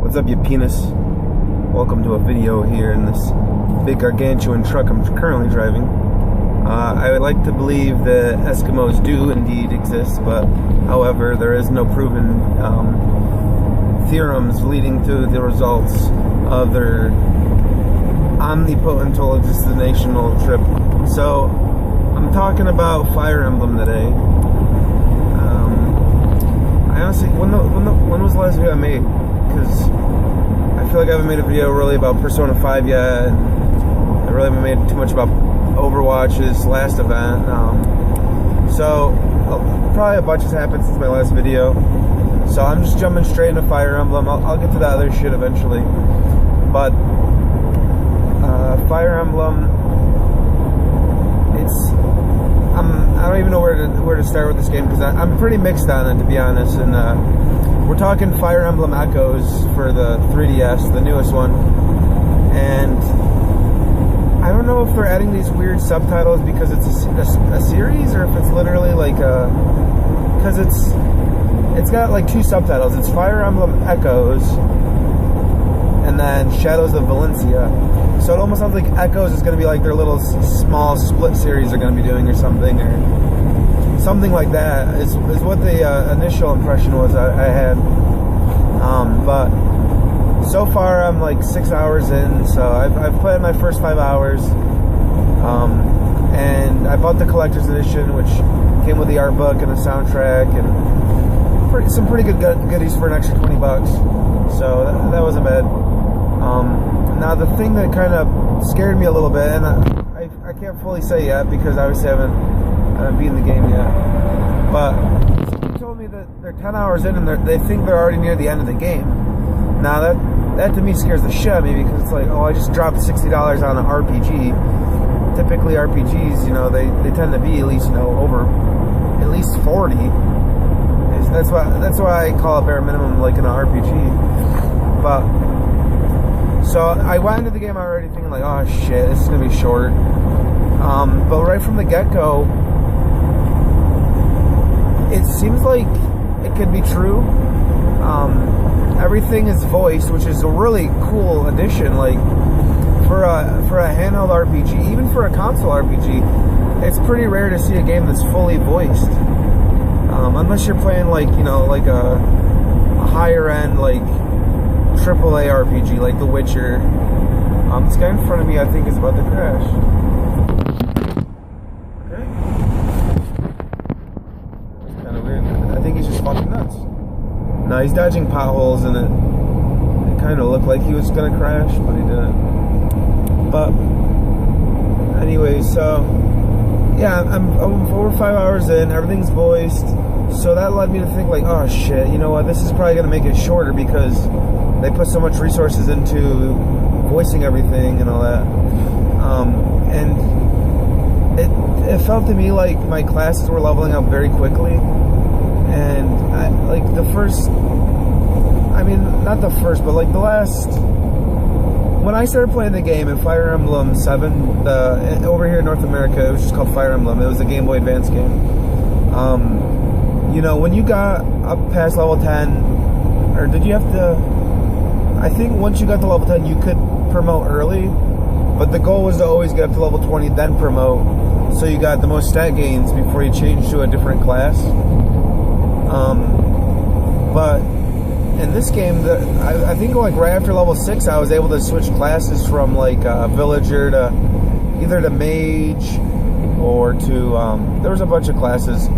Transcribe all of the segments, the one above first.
What's up, you penis? Welcome to a video here in this big gargantuan truck I'm currently driving. I would like to believe that Eskimos do indeed exist, but however, there is no proven theorems leading to the results of their omnipotent existential trip. So, I'm talking about Fire Emblem today. I honestly, when was the last video I made? Because I feel like I haven't made a video really about Persona 5 yet. I really haven't made too much about Overwatch's last event. So probably a bunch has happened since my last video. So I'm just jumping straight into Fire Emblem. I'll get to that other shit eventually. But Fire Emblem, I don't even know where to start with this game, because I'm pretty mixed on it, to be honest. And we're talking Fire Emblem Echoes for the 3DS, the newest one. And I don't know if they're adding these weird subtitles because it's a series, or if it's literally like because it's got like two subtitles. It's Fire Emblem Echoes and then Shadows of Valencia. So it almost sounds like Echoes is going to be like their little small split series they're going to be doing, or something like that is what the initial impression was I had. But so far I'm like 6 hours in, so I've played my first 5 hours, and I bought the collector's edition, which came with the art book and the soundtrack and some pretty good goodies for an extra $20. So that wasn't bad. Now the thing that kind of scared me a little bit, and I can't fully say yet because obviously I haven't beaten the game yet, but somebody told me that they're 10 hours in and they think they're already near the end of the game. Now that to me scares the shit out of me, because it's like, oh, I just dropped $60 on an RPG. Typically RPGs, you know, they tend to be at least, you know, over at least 40. That's why I call it bare minimum like an RPG. But so I went into the game already thinking like, oh shit, this is gonna be short. But right from the get-go, it seems like it could be true. Everything is voiced, which is a really cool addition. Like for a handheld RPG, even for a console RPG, it's pretty rare to see a game that's fully voiced. Unless you're playing like, you know, like a higher end like AAA RPG like The Witcher. This guy in front of me I think is about to crash. Okay. That's kind of weird. I think he's just fucking nuts. No, he's dodging potholes, and it kind of looked like he was gonna crash, but he didn't. But anyway, so yeah, I'm 4 or 5 hours in, everything's voiced, so that led me to think like, oh shit, you know what, this is probably gonna make it shorter because they put so much resources into voicing everything and all that. And it felt to me like my classes were leveling up very quickly. And like the first, I mean, not the first, but like the last, when I started playing the game in Fire Emblem 7, over here in North America, it was just called Fire Emblem. It was a Game Boy Advance game. You know, when you got up past level 10, or did you have to, I think once you got to level 10, you could promote early, but the goal was to always get up to level 20, then promote, so you got the most stat gains before you change to a different class. But in this game, I think like right after level 6, I was able to switch classes from like villager to either to mage or to there was a bunch of classes.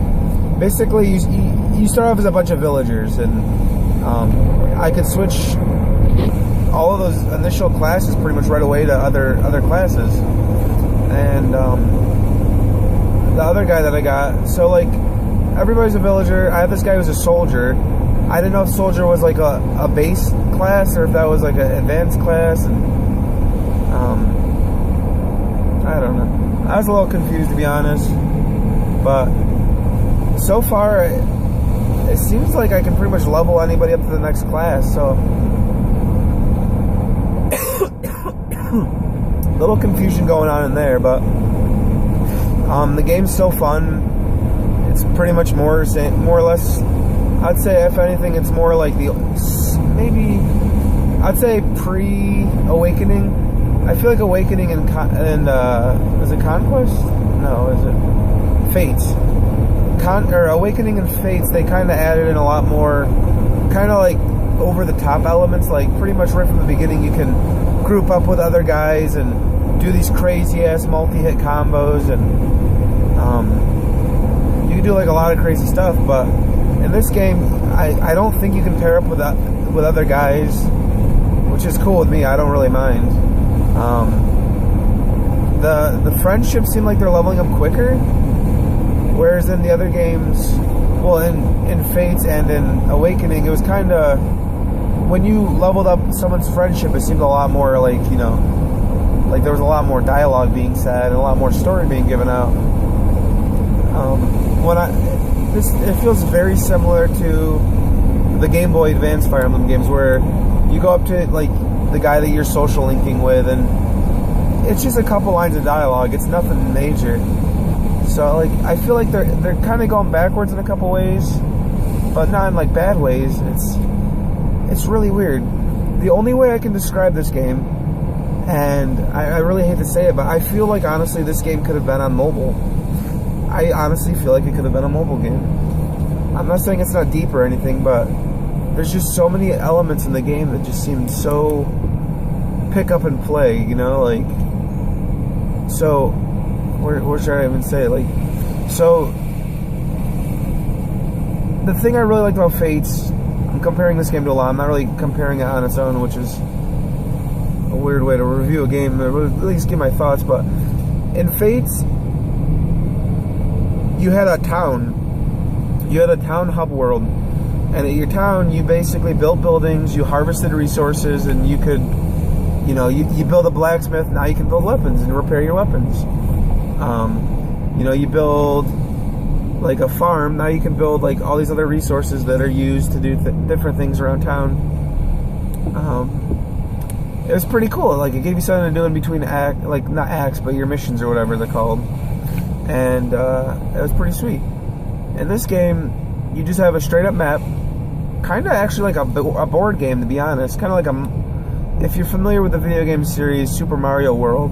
Basically, you start off as a bunch of villagers, and I could switch all of those initial classes pretty much right away to other classes. And the other guy that I got, so like everybody's a villager. I had this guy who's a soldier. I didn't know if soldier was like a base class or if that was like an advanced class, and I don't know. I was a little confused, to be honest. But so far, it seems like I can pretty much level anybody up to the next class. So little confusion going on in there, but the game's still fun. It's pretty much more or less, I'd say if anything it's more like the maybe I'd say pre-Awakening. I feel like Awakening and is it Conquest? No, is it Fates? Awakening and Fates, they kind of added in a lot more kind of like over-the-top elements. Like pretty much right from the beginning you can group up with other guys and do these crazy-ass multi-hit combos, and you can do like a lot of crazy stuff. But in this game, I don't think you can pair up with other guys, which is cool with me. I don't really mind. The friendships seem like they're leveling up quicker, whereas in the other games, well, in Fates and in Awakening, it was kind of, when you leveled up someone's friendship, it seemed a lot more like, you know, like there was a lot more dialogue being said and a lot more story being given out. It feels very similar to the Game Boy Advance Fire Emblem games, where you go up to like the guy that you're social linking with, and it's just a couple lines of dialogue. It's nothing major. So like I feel like they're kind of going backwards in a couple ways, but not in like bad ways. It's really weird. The only way I can describe this game, and I really hate to say it, but I feel like honestly this game could have been on mobile. I honestly feel like it could have been a mobile game. I'm not saying it's not deep or anything, but there's just so many elements in the game that just seem so pick up and play, you know, like, so where should I even say, like, so the thing I really liked about Fates, I'm comparing this game to a lot. I'm not really comparing it on its own, which is a weird way to review a game, or at least give my thoughts. But in Fates, you had a town hub world, and at your town you basically built buildings, you harvested resources, and you could, you know, you build a blacksmith, now you can build weapons and repair your weapons. You know, you build like a farm, now you can build like all these other resources that are used to do different things around town. It was pretty cool. Like it gave you something to do in between not acts, but your missions or whatever they're called, and it was pretty sweet. In this game, you just have a straight up map, kind of actually like a board game, to be honest. Kind of like if you're familiar with the video game series Super Mario World,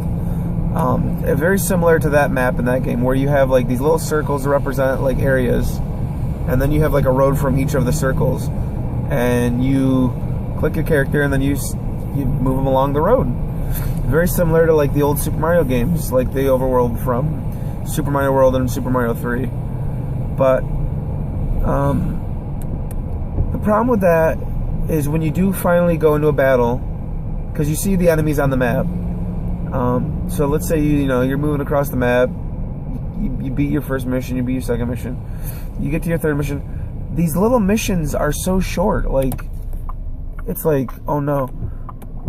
very similar to that map in that game, where you have like these little circles that represent like areas, and then you have like a road from each of the circles, and you click your character and then you move them along the road. Very similar to like the old Super Mario games, like the overworld from Super Mario World and Super Mario 3. But the problem with that is when you do finally go into a battle, because you see the enemies on the map. So let's say you're moving across the map, you beat your first mission, you beat your second mission, you get to your third mission. These little missions are so short. Like, it's like, oh no,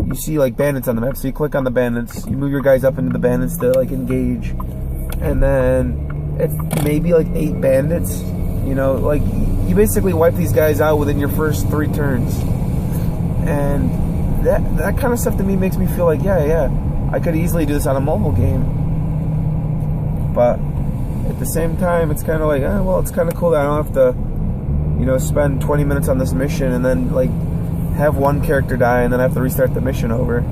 you see like bandits on the map, so you click on the bandits, you move your guys up into the bandits to like engage, and then it's maybe like 8 bandits. You know, like you basically wipe these guys out within your first 3 turns, and that kind of stuff to me makes me feel like yeah, I could easily do this on a mobile game. But at the same time, it's kind of like, well, it's kind of cool that I don't have to, spend 20 minutes on this mission and then like have one character die and then I have to restart the mission over.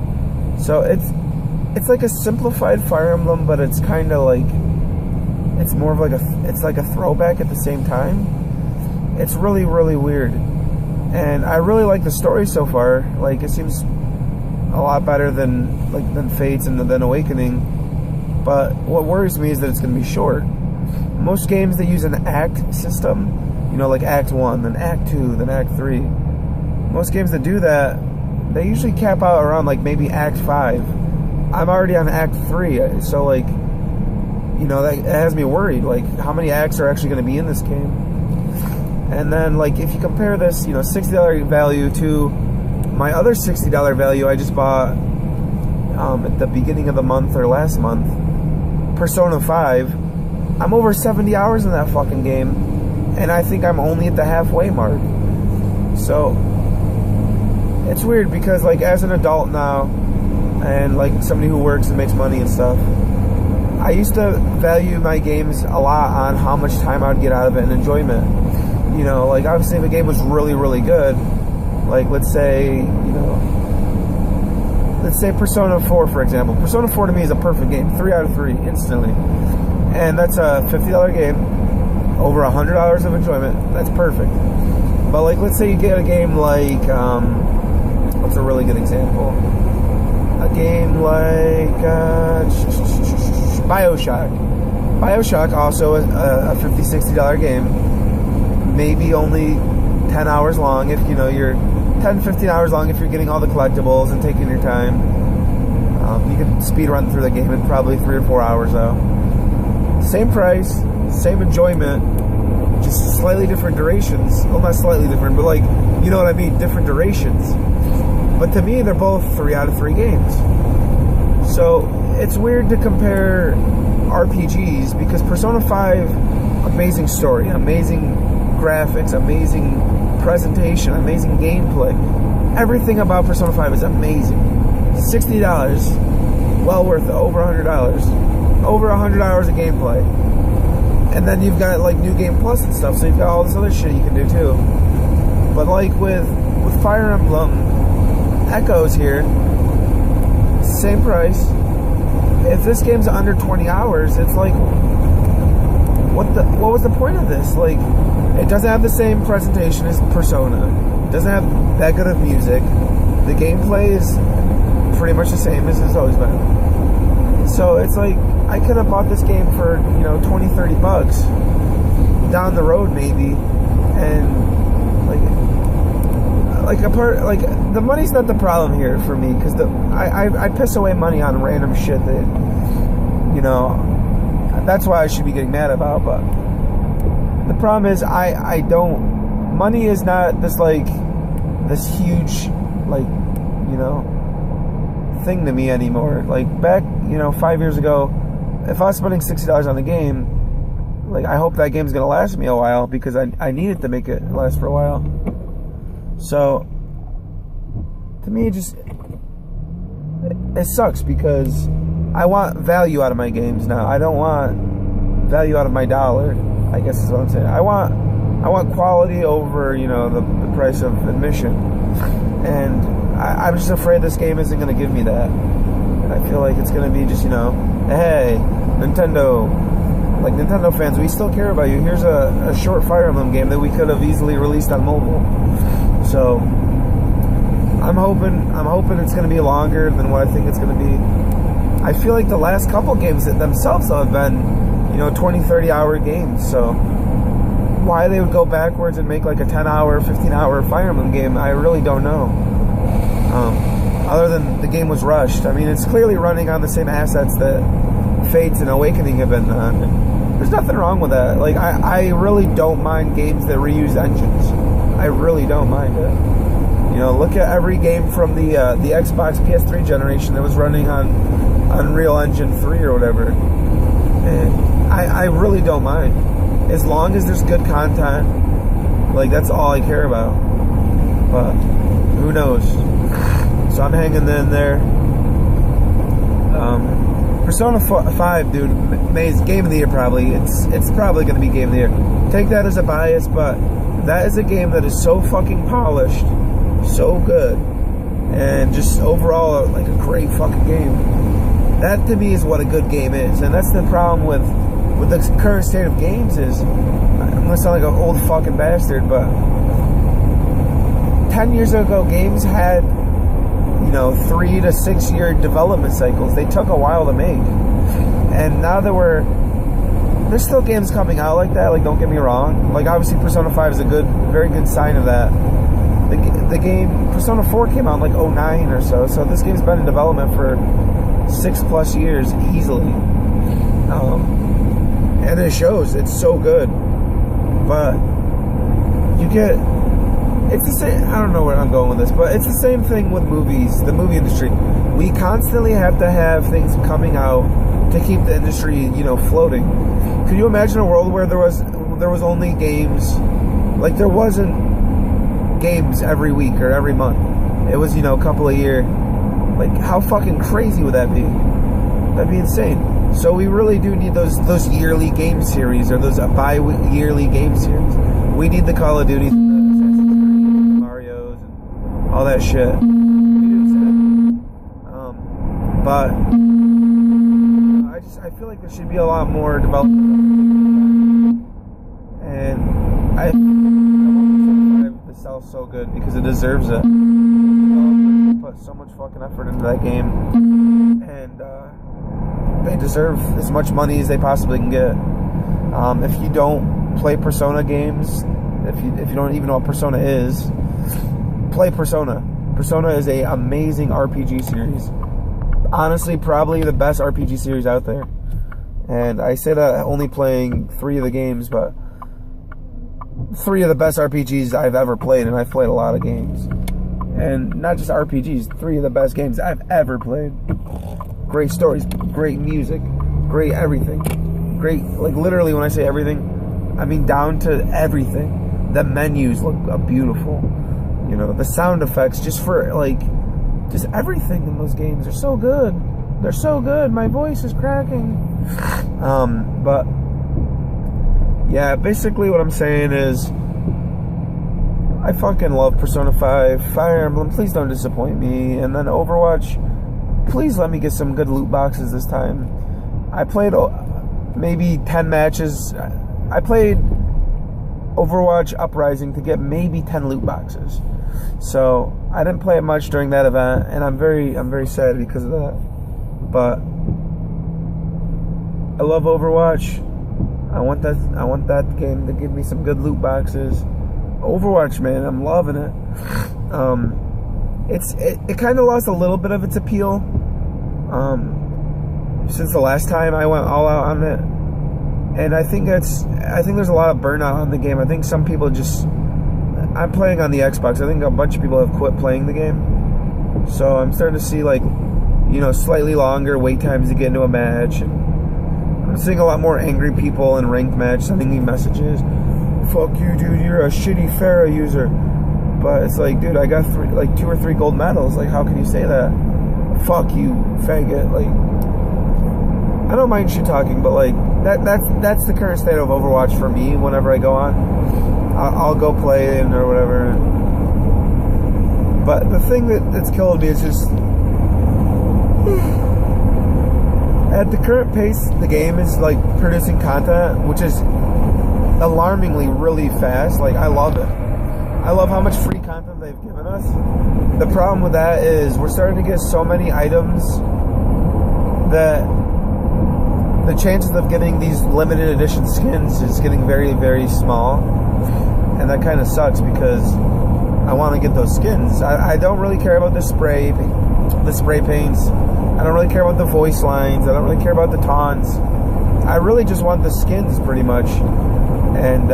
So it's like a simplified Fire Emblem, but it's kind of like, it's more of like it's like a throwback at the same time. It's really, really weird. And I really like the story so far. Like, it seems a lot better than Fates and then Awakening. But what worries me is that it's going to be short. Most games that use an act system, like Act 1, then Act 2, then Act 3. Most games that do that, they usually cap out around like maybe Act 5. I'm already on Act 3, so like, that has me worried. Like, how many acts are actually going to be in this game? And then, like, if you compare this, $60 value to my other $60 value I just bought at the beginning of the month or last month, Persona 5, I'm over 70 hours in that fucking game, and I think I'm only at the halfway mark. So it's weird because, like, as an adult now, and like somebody who works and makes money and stuff, I used to value my games a lot on how much time I would get out of it and enjoyment. Like, obviously if a game was really, really good, like let's say, let's say Persona 4, for example. Persona 4 to me is a perfect game. 3 out of 3, instantly. And that's a $50 game, over $100 of enjoyment. That's perfect. But like, let's say you get a game like, what's a really good example? A game like Bioshock. Bioshock, also a $50, $60 game. Maybe only 10 hours long if, you know, you're 10, 15 hours long if you're getting all the collectibles and taking your time. You can speed run through the game in probably 3 or 4 hours though. Same price, same enjoyment, just slightly different durations. Well, not slightly different, but like, you know what I mean, different durations. But to me, they're both 3 out of 3 games. So it's weird to compare RPGs because Persona 5, amazing story, amazing graphics, amazing presentation, amazing gameplay. Everything about Persona 5 is amazing. $60, well worth it, over $100. Over 100 hours of gameplay. And then you've got like New Game Plus and stuff, so you've got all this other shit you can do too. But like with Fire Emblem Echoes here, same price. If this game's under 20 hours, it's like, what was the point of this? Like, it doesn't have the same presentation as Persona. It doesn't have that good of music. The gameplay is pretty much the same as it's always been. So it's like, I could have bought this game for, you know, 20, 30 bucks down the road maybe, and like the money's not the problem here for me, because I piss away money on random shit that, you know, that's why I should be getting mad about. But the problem is I don't, money is not this like this huge, like, you know, thing to me anymore. Like back, you know, 5 years ago, if I was spending $60 on the game, like, I hope that game's gonna last me a while, because I need it to make it last for a while. So to me, it sucks, because I want value out of my games now. I don't want value out of my dollar, I guess is what I'm saying. I want quality over, you know, the price of admission. And I'm just afraid this game isn't going to give me that. And I feel like it's going to be just, you know, hey, Nintendo, like, Nintendo fans, we still care about you. Here's a short Fire Emblem game that we could have easily released on mobile. So I'm hoping it's going to be longer than what I think it's going to be. I feel like the last couple games that themselves have been, you know, 20, 30 hour games. So why they would go backwards and make like a 10 hour, 15 hour Fire Emblem game, I really don't know. Other than the game was rushed. I mean, it's clearly running on the same assets that Fates and Awakening have been on. There's nothing wrong with that. Like, I really don't mind games that reuse engines. I really don't mind it. You know, look at every game from the Xbox PS3 generation that was running on Unreal Engine 3 or whatever. And I really don't mind. As long as there's good content, like, that's all I care about. But who knows? So I'm hanging in there. Persona 5, dude, amazing. Game of the year probably. It's probably going to be game of the year. Take that as a bias, but that is a game that is so fucking polished, so good, and just overall like a great fucking game. That to me is what a good game is, and that's the problem with the current state of games is, I'm gonna sound like an old fucking bastard, but 10 years ago games had, you know, 3 to 6 year development cycles. They took a while to make, and now that there's still games coming out like that, like, don't get me wrong, like, obviously Persona 5 is a very good sign of that. The game Persona 4 came out in like 2009 or so this game's been in development for 6+ years easily, and it shows. It's so good. But it's the same, I don't know where I'm going with this, but it's the same thing with movies, the movie industry. We constantly have to have things coming out to keep the industry, you know, floating. Could you imagine a world where there was only games, like, there wasn't games every week or every month? It was, you know, a couple a year. Like, how fucking crazy would that be? That'd be insane. So we really do need those yearly game series, or those bi-yearly game series. We need the Call of Duties, Mario's, and all that shit. We do. but I feel like there should be a lot more development, and I want Persona 5 to sell so good because it deserves it. Developers put so much fucking effort into that game, and they deserve as much money as they possibly can get. If you don't play Persona games, if you don't even know what Persona is, play Persona. Persona is an amazing RPG series. Honestly, probably the best RPG series out there. And I say that only playing 3 of the games, but 3 of the best RPGs I've ever played, and I've played a lot of games. And not just RPGs, 3 of the best games I've ever played. Great stories, great music, great everything. Great, like literally when I say everything, I mean down to everything. The menus look beautiful. You know, the sound effects, just everything in those games are so good. They're so good. My voice is cracking. But yeah, basically what I'm saying is I fucking love Persona 5. Fire Emblem, please don't disappoint me. And then Overwatch, please let me get some good loot boxes this time. I played maybe 10 matches. I played Overwatch Uprising to get maybe 10 loot boxes. So I didn't play it much during that event, and I'm very sad because of that. But I love Overwatch. I want that game to give me some good loot boxes. Overwatch, man, I'm loving it. It kind of lost a little bit of its appeal since the last time I went all out on it, and I think there's a lot of burnout on the game. I think some people just. I'm playing on the Xbox. I think a bunch of people have quit playing the game, so I'm starting to see slightly longer wait times to get into a match. I'm seeing a lot more angry people in ranked match sending me messages. Fuck you, dude. You're a shitty Pharah user. But it's like, dude, I got 2 or 3 gold medals. Like, how can you say that? Fuck you, faggot. Like, I don't mind shit talking, but like that's the current state of Overwatch for me. Whenever I go on, I'll go play it or whatever. But the thing that's killing me is just at the current pace the game is like producing content, which is alarmingly really fast. Like, I love it. I love how much free content they've given us. The problem with that is we're starting to get so many items that the chances of getting these limited edition skins is getting very, very small. And that kind of sucks because I want to get those skins. I don't really care about the spray paints. I don't really care about the voice lines. I don't really care about the taunts. I really just want the skins, pretty much. And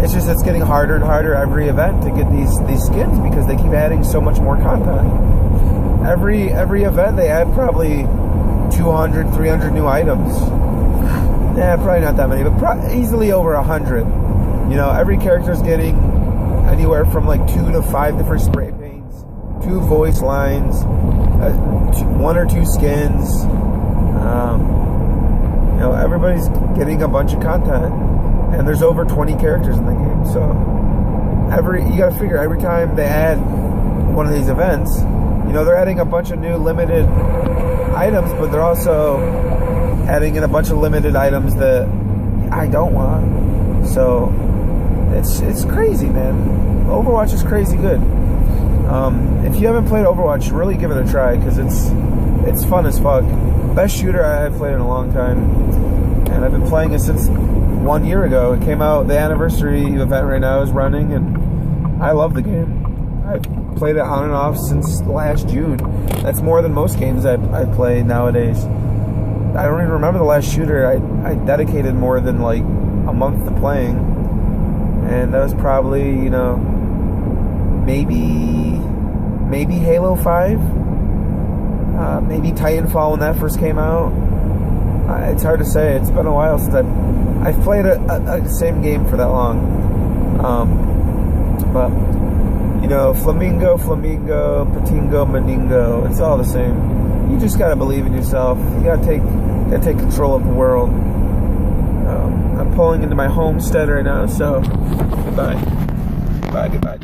it's getting harder and harder every event to get these skins because they keep adding so much more content. Every event they add probably 200, 300 new items. Yeah, probably not that many, but easily over 100. You know, every character's getting anywhere from like 2 to 5 different spray paints, 2 voice lines, 1 or 2 skins. You know, everybody's getting a bunch of content, and there's over 20 characters in the game. So you gotta figure every time they add one of these events, you know, they're adding a bunch of new limited items, but they're also adding in a bunch of limited items that I don't want. So it's crazy, man. Overwatch is crazy good. If you haven't played Overwatch, really give it a try because it's fun as fuck. Best shooter I've played in a long time, and I've been playing it since 1 year ago. It came out, the anniversary event right now is running, and I love the game. I've played it on and off since last June. That's more than most games I play nowadays. I don't even remember the last shooter I dedicated more than like a month to playing, and that was probably, you know, maybe Halo 5, maybe Titanfall when that first came out. It's hard to say. It's been a while since I've played a same game for that long. But you know, Flamingo, Patingo, Maningo, it's all the same. You just gotta believe in yourself. You gotta take control of the world. I'm pulling into my homestead right now, so goodbye. Goodbye.